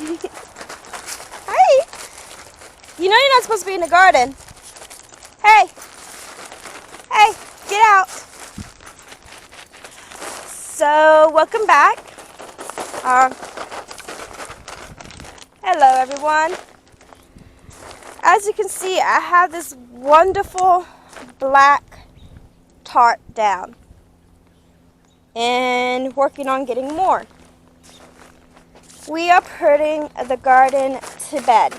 Hi. You know you're not supposed to be in the garden. Hey. Hey, get out. So, welcome back. Hello, everyone. As you can see, I have this wonderful black tarp down and working on getting more. We are putting the garden to bed.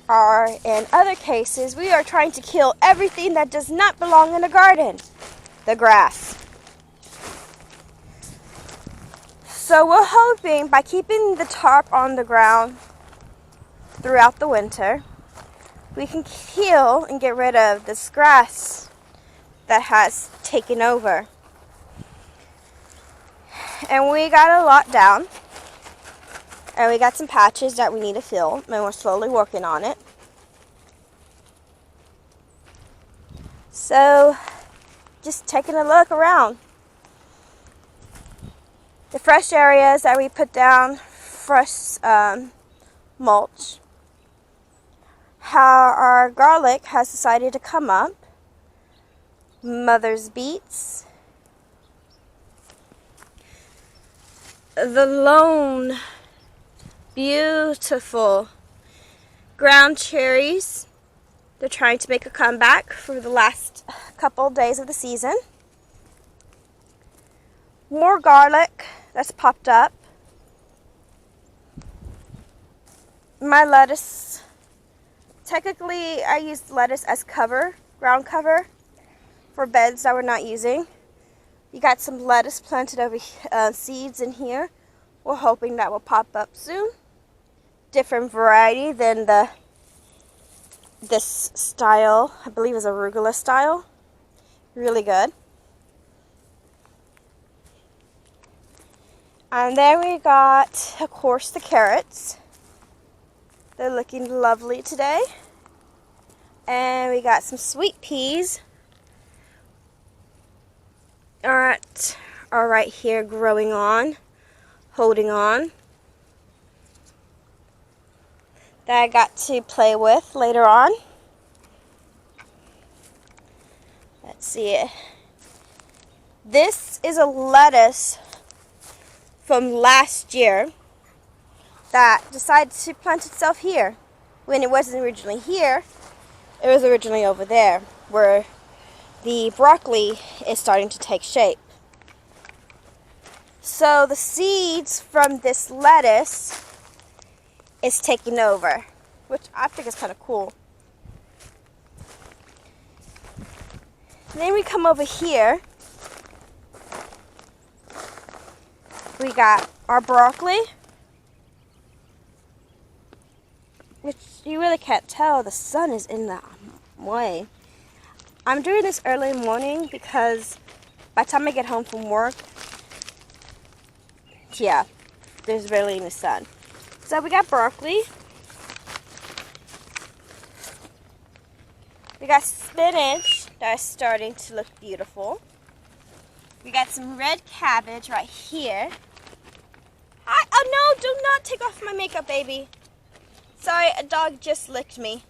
Or in other cases, we are trying to kill everything that does not belong in the garden. The grass. So we're hoping by keeping the tarp on the ground throughout the winter, we can kill and get rid of this grass that has taken over. And we got a lot down. And we got some patches that we need to fill, and we're slowly working on it. So, just taking a look around. The fresh areas that we put down, fresh mulch. How our garlic has decided to come up. Mother's beets. The lone beautiful ground cherries. They're trying to make a comeback for the last couple days of the season. More garlic that's popped up. My lettuce. Technically, I used lettuce as cover, ground cover, for beds that we're not using. You got some lettuce planted over seeds in here. We're hoping that will pop up soon. Different variety than this style, I believe is arugula style. Really good. And then we got, of course, the carrots. They're looking lovely today. And we got some sweet peas. Are right here growing on, holding on. That I got to play with later on. Let's see it. This is a lettuce from last year that decided to plant itself here. When it wasn't originally here, it was originally over there where the broccoli is starting to take shape. So the seeds from this lettuce is taking over, which I think is kind of cool. And then we come over here. We got our broccoli, which you really can't tell. The sun is in the way. I'm doing this early morning because by the time I get home from work, yeah, there's barely any sun. So we got broccoli. We got spinach that's starting to look beautiful. We got some red cabbage right here. Oh no, do not take off my makeup, baby. Sorry, a dog just licked me.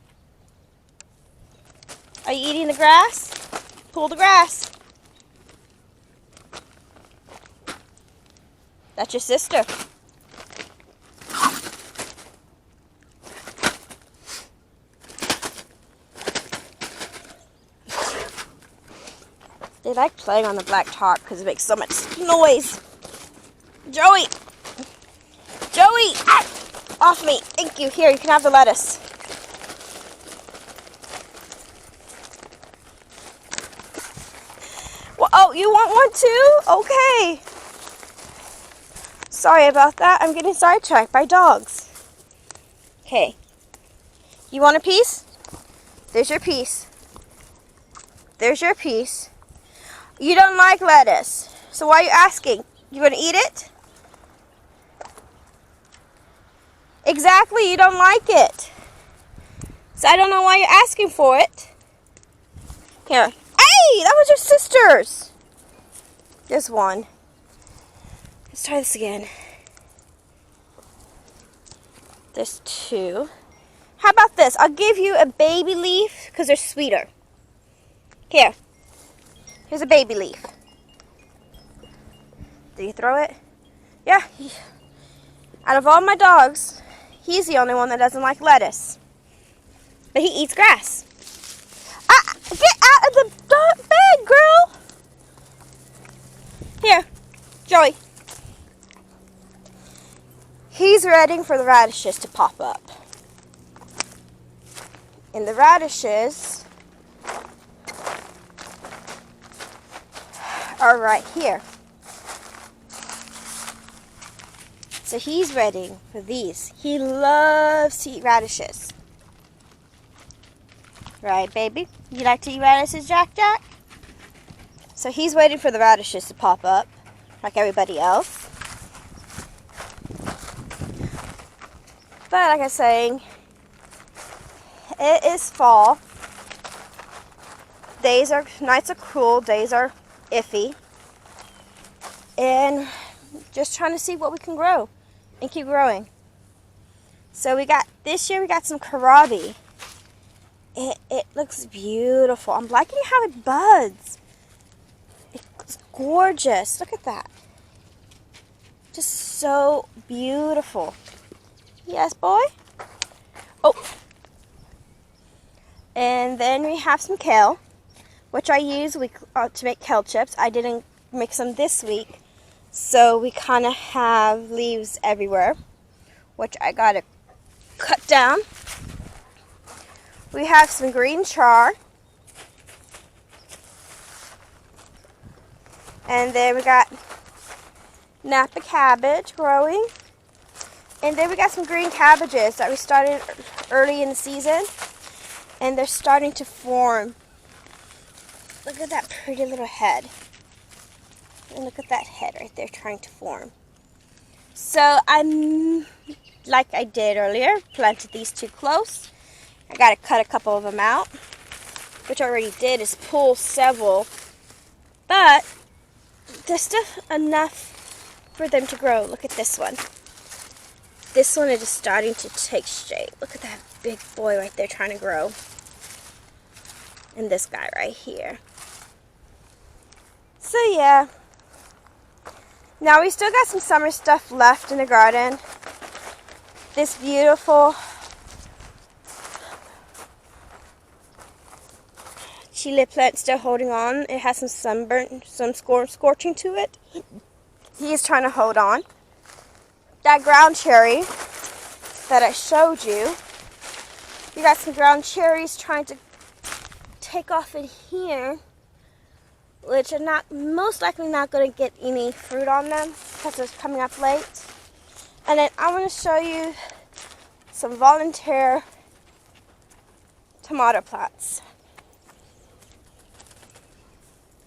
Are you eating the grass? Pull the grass. That's your sister. They like playing on the black tarp because it makes so much noise. Joey! Joey! Ah! Off me. Thank you. Here, you can have the lettuce. Well, oh, you want one too? Okay. Sorry about that. I'm getting sidetracked by dogs. Okay. You want a piece? There's your piece. There's your piece. You don't like lettuce. So why are you asking? You gonna eat it? Exactly, you don't like it. So I don't know why you're asking for it. Here. Hey, that was your sister's. Just one. Let's try this again. There's 2. How about this? I'll give you a baby leaf because they're sweeter. Here. Here's a baby leaf. Did you throw it? Yeah. Out of all my dogs, he's the only one that doesn't like lettuce. But he eats grass. Ah, get out of the dog bed, girl. Here, Joey. He's ready for the radishes to pop up. And the radishes are right here. So he's ready for these. He loves to eat radishes. Right, baby? You like to eat radishes, Jack? So he's waiting for the radishes to pop up, like everybody else. But like I was saying, it is fall. Nights are cool, days are iffy. And just trying to see what we can grow and keep growing. So this year we got some kohlrabi. It looks beautiful. I'm liking how it buds. It's gorgeous. Look at that. Just so beautiful. Yes, boy? Oh. And then we have some kale, which I use to make kale chips. I didn't mix them this week, so we kind of have leaves everywhere, which I got to cut down. We have some green char. And then we got Napa cabbage growing. And then we got some green cabbages that we started early in the season. And they're starting to form. Look at that pretty little head. And look at that head right there trying to form. So I'm, like I did earlier, planted these 2 close. I got to cut a couple of them out. Which I already did is pull several. But there's still enough for them to grow. Look at this one. This one is just starting to take shape. Look at that big boy right there trying to grow. And this guy right here. So yeah. Now we still got some summer stuff left in the garden. This beautiful chile plant still holding on. It has some sunburn, some scorching to it. He is trying to hold on. That ground cherry that I showed you, we got some ground cherries trying to take off in here, which are most likely not going to get any fruit on them because it's coming up late. And then I want to show you some volunteer tomato plants.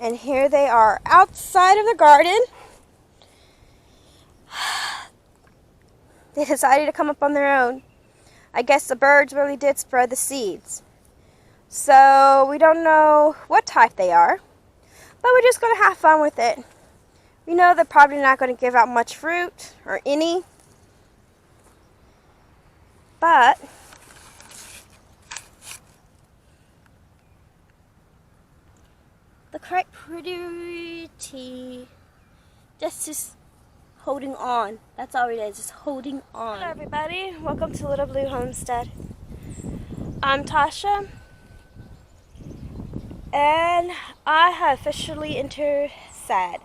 And here they are outside of the garden. They decided to come up on their own. I guess the birds really did spread the seeds. So we don't know what type they are, but we're just going to have fun with it. We know they're probably not going to give out much fruit or any, but look right pretty. Just holding on. That's all it is, just holding on. Hello everybody, welcome to Little Blue Homestead. I'm Tasha, and I have officially entered SAD.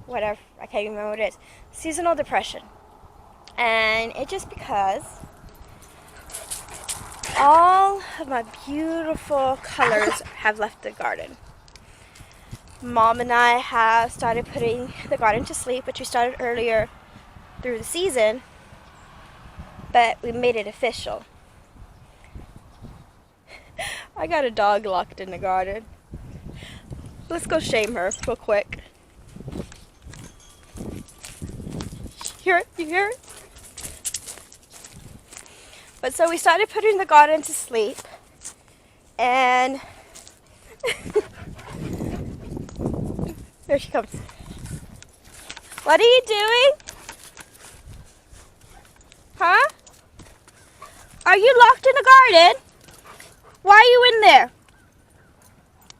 Whatever, I can't even remember what it is. Seasonal depression. And it's just because all of my beautiful colors have left the garden. Mom and I have started putting the garden to sleep, which we started earlier through the season, but we made it official. I got a dog locked in the garden. Let's go shame her real quick. Hear it? You hear it? But so we started putting the garden to sleep, and there she comes. What are you doing? Huh? Are you locked in the garden? Why are you in there?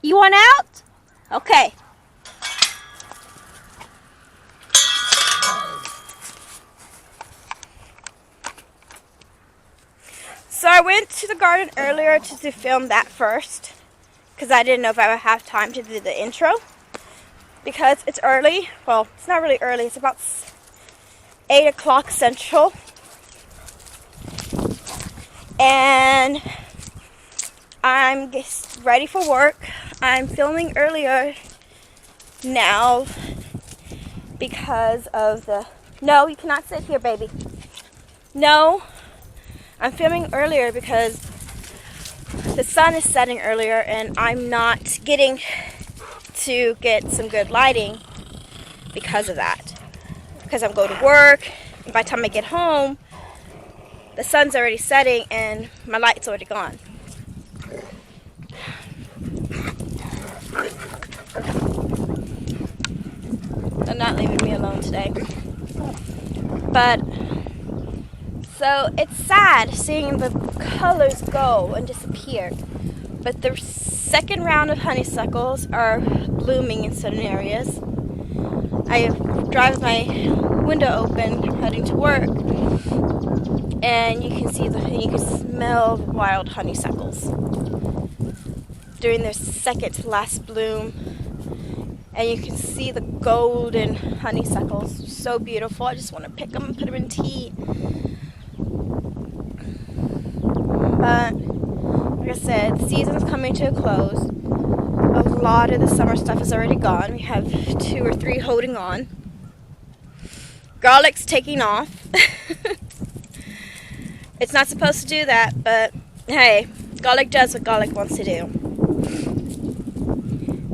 You want out? Okay. So I went to the garden earlier to film that first, because I didn't know if I would have time to do the intro, because it's early. Well, it's not really early. It's about 8 o'clock Central. And I'm ready for work. I'm filming earlier now because of the... No, you cannot sit here, baby. No, I'm filming earlier because the sun is setting earlier and I'm not getting to get some good lighting because of that. Because I'm going to work, and by the time I get home, the sun's already setting and my light's already gone. They're not leaving me alone today. But, so it's sad seeing the colors go and disappear. But the second round of honeysuckles are blooming in certain areas. I drive my window open heading to work, and you can smell the wild honeysuckles during their second to last bloom. And you can see the golden honeysuckles. So beautiful. I just want to pick them and put them in tea. But, like I said, the season's coming to a close. A lot of the summer stuff is already gone. We have 2 or 3 holding on. Garlic's taking off. It's not supposed to do that, but hey, garlic does what garlic wants to do.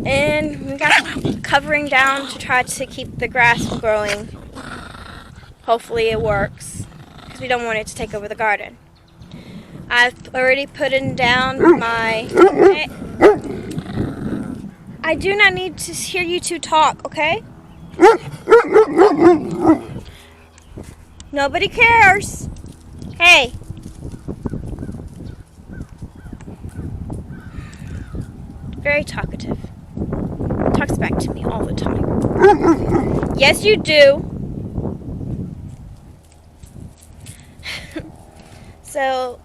And we got covering down to try to keep the grass from growing. Hopefully it works, because we don't want it to take over the garden. I've already put in down my... Hey, I do not need to hear you two talk, okay? Nobody cares. Hey. Very talkative. Talks back to me all the time. Yes, you do. So,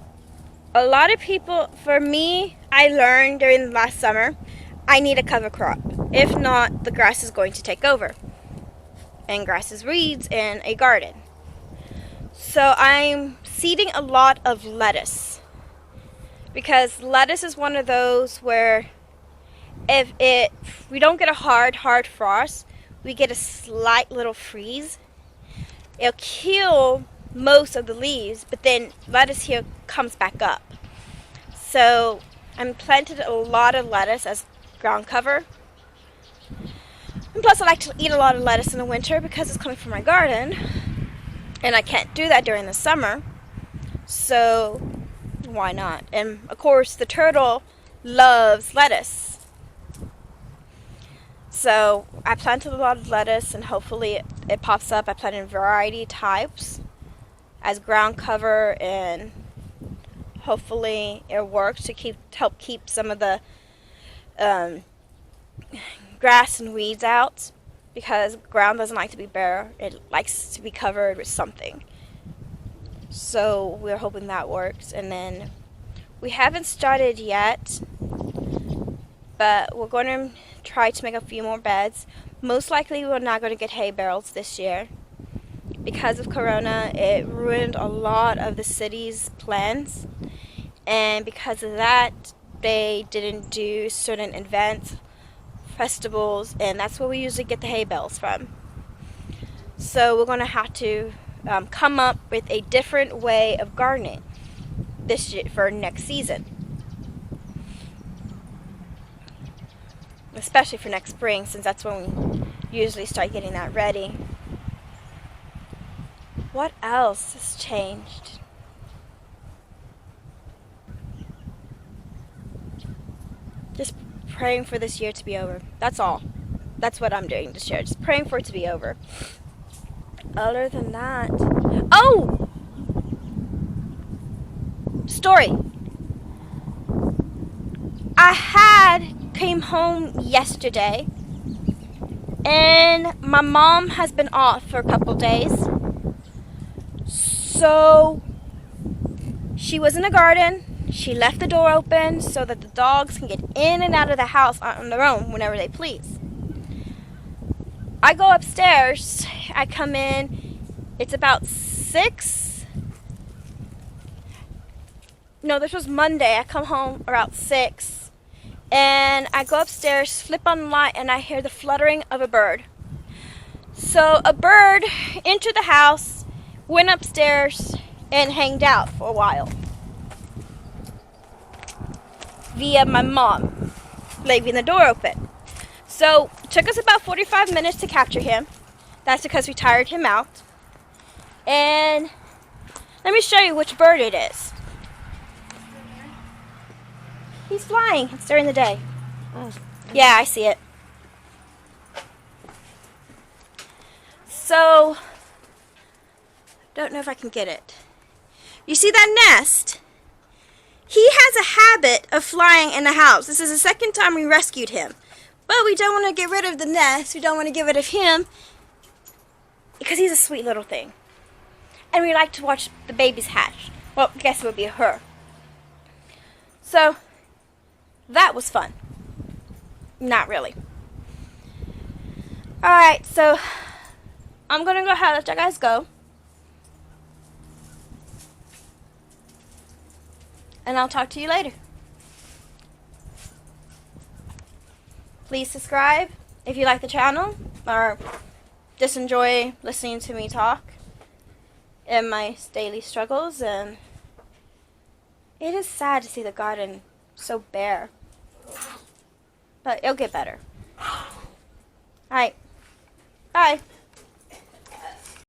a lot of people, for me, I learned during the last summer, I need a cover crop. If not, the grass is going to take over. And grass is weeds in a garden. So I'm seeding a lot of lettuce. Because lettuce is one of those where if we don't get a hard frost, we get a slight little freeze. It'll kill most of the leaves, but then lettuce here comes back up. So I'm planted a lot of lettuce as ground cover. And plus I like to eat a lot of lettuce in the winter because it's coming from my garden. And I can't do that during the summer. So why not? And of course the turtle loves lettuce. So I planted a lot of lettuce and hopefully it pops up. I planted variety types as ground cover, and hopefully it works to help keep some of the grass and weeds out, because ground doesn't like to be bare. It likes to be covered with something. So we're hoping that works. And then we haven't started yet, but we're going to try to make a few more beds. Most likely we're not going to get hay bales this year. Because of Corona, it ruined a lot of the city's plans. And because of that, they didn't do certain events, festivals, and that's where we usually get the hay bales from. So we're going to have to come up with a different way of gardening this year for next season. Especially for next spring, since that's when we usually start getting that ready. What else has changed? Just praying for this year to be over. That's all. That's what I'm doing this year. Just praying for it to be over. Other than that... Oh! story. Came home yesterday, and my mom has been off for a couple days. So she was in the garden. She left the door open so that the dogs can get in and out of the house on their own whenever they please. I go upstairs. I come in. It's about 6. No, this was Monday. I come home around 6. And I go upstairs, flip on the light, and I hear the fluttering of a bird. So a bird entered the house, went upstairs, and hanged out for a while. Via my mom leaving the door open. So it took us about 45 minutes to capture him. That's because we tired him out. And let me show you which bird it is. He's flying. It's during the day. Oh. Yeah, I see it. So, don't know if I can get it. You see that nest? He has a habit of flying in the house. This is the second time we rescued him. But we don't want to get rid of the nest. We don't want to get rid of him because he's a sweet little thing. And we like to watch the babies hatch. Well, I guess it would be her. So, that was fun. Not really. Alright, so I'm going to go ahead and let you guys go. And I'll talk to you later. Please subscribe if you like the channel or just enjoy listening to me talk and my daily struggles. And it is sad to see the garden so bare. But it'll get better. Alright. Bye.